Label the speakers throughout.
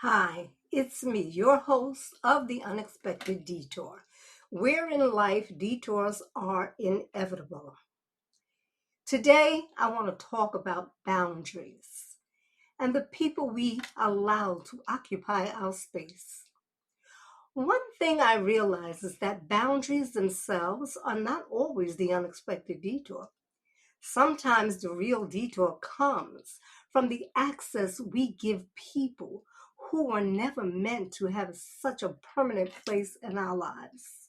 Speaker 1: Hi, it's me, your host of the Unexpected Detour, where in life detours are inevitable. Today, I want to talk about boundaries and the people we allow to occupy our space. One thing I realize is that boundaries themselves are not always the unexpected detour. Sometimes the real detour comes from the access we give people who are never meant to have such a permanent place in our lives.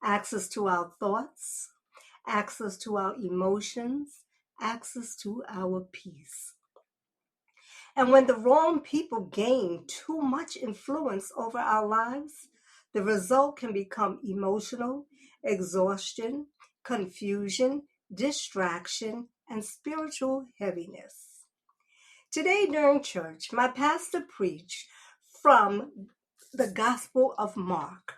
Speaker 1: Access to our thoughts, access to our emotions, access to our peace. And when the wrong people gain too much influence over our lives, the result can become emotional exhaustion, confusion, distraction, and spiritual heaviness. Today during church, my pastor preached from the Gospel of Mark,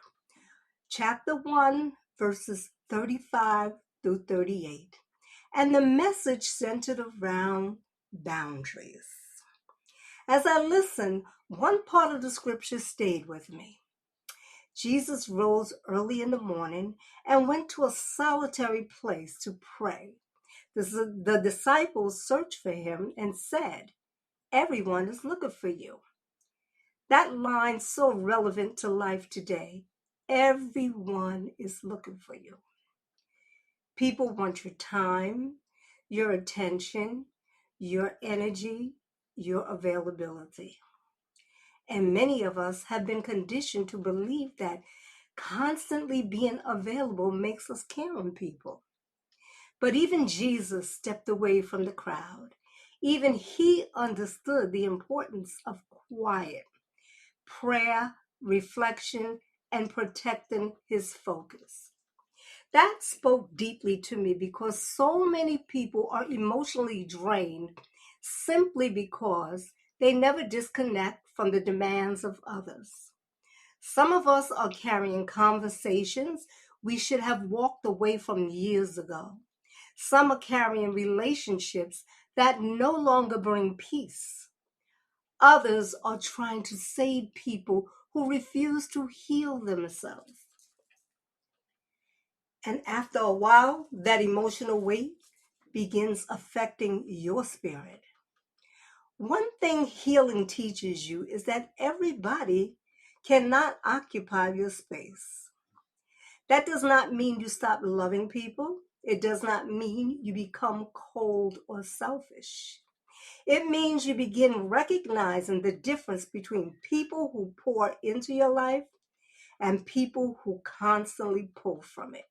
Speaker 1: chapter 1, verses 35 through 38, and the message centered around boundaries. As I listened, one part of the scripture stayed with me. Jesus rose early in the morning and went to a solitary place to pray. The disciples searched for him and said, "Everyone is looking for you." That line so relevant to life today. Everyone is looking for you. People want your time, your attention, your energy, your availability. And many of us have been conditioned to believe that constantly being available makes us caring people. But even Jesus stepped away from the crowd. Even he understood the importance of quiet, prayer, reflection, and protecting his focus. That spoke deeply to me because so many people are emotionally drained simply because they never disconnect from the demands of others. Some of us are carrying conversations we should have walked away from years ago. Some are carrying relationships that no longer bring peace. Others are trying to save people who refuse to heal themselves. And after a while, that emotional weight begins affecting your spirit. One thing healing teaches you is that everybody cannot occupy your space. That does not mean you stop loving people. It does not mean you become cold or selfish. It means you begin recognizing the difference between people who pour into your life and people who constantly pull from it.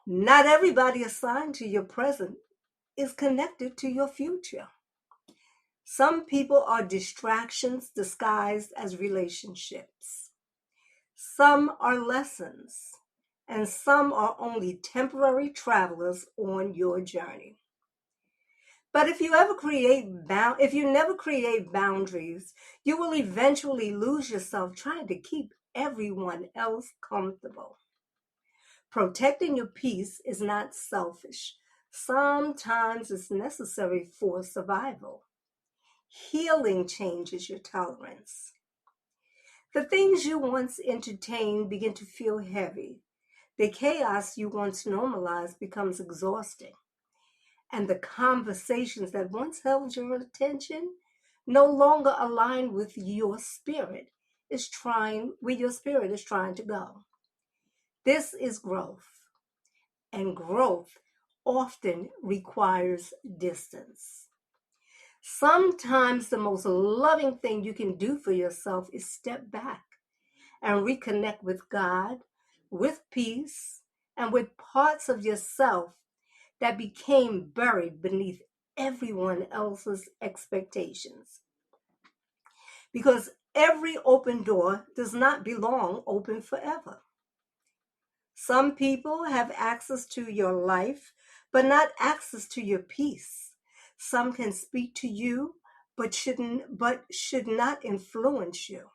Speaker 1: Not everybody assigned to your present is connected to your future. Some people are distractions disguised as relationships. Some are lessons, and some are only temporary travelers on your journey. But if you never create boundaries, you will eventually lose yourself trying to keep everyone else comfortable. Protecting your peace is not selfish. Sometimes it's necessary for survival. Healing changes your tolerance. The things you once entertained begin to feel heavy. The chaos you once normalized becomes exhausting. And the conversations that once held your attention no longer align with where your spirit is trying to go. This is growth, and growth often requires distance. Sometimes the most loving thing you can do for yourself is step back and reconnect with God, with peace, and with parts of yourself that became buried beneath everyone else's expectations. Because every open door does not belong open forever. Some people have access to your life, but not access to your peace. Some can speak to you, but should not influence you.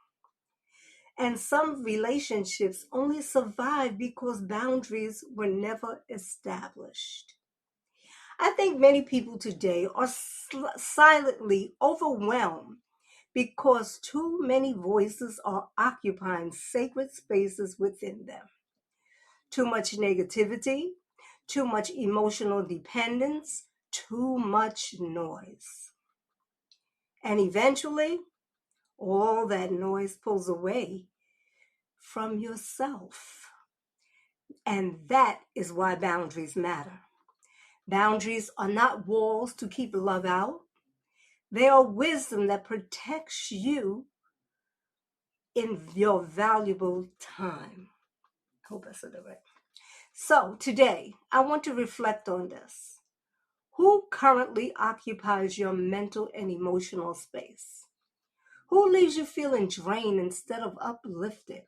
Speaker 1: And some relationships only survive because boundaries were never established. I think many people today are silently overwhelmed because too many voices are occupying sacred spaces within them. Too much negativity, too much emotional dependence, too much noise. And eventually, all that noise pulls away from yourself. And that is why boundaries matter. Boundaries are not walls to keep love out. They are wisdom that protects you in your valuable time. I hope I said that right. So today, I want to reflect on this. Who currently occupies your mental and emotional space? Who leaves you feeling drained instead of uplifted?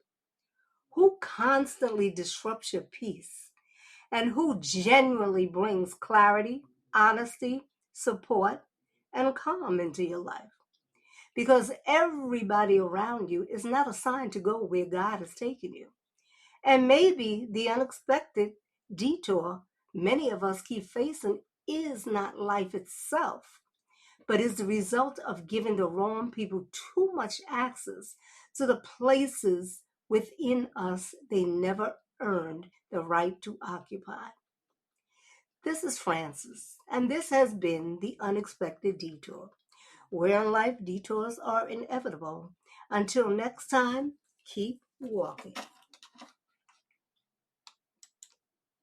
Speaker 1: Who constantly disrupts your peace? And who genuinely brings clarity, honesty, support, and calm into your life? Because everybody around you is not assigned to go where God has taken you. And maybe the unexpected detour many of us keep facing is not life itself, but is the result of giving the wrong people too much access to the places within us they never earned the right to occupy. This is Francis, and this has been the Unexpected Detour, where in life detours are inevitable. Until next time, keep walking.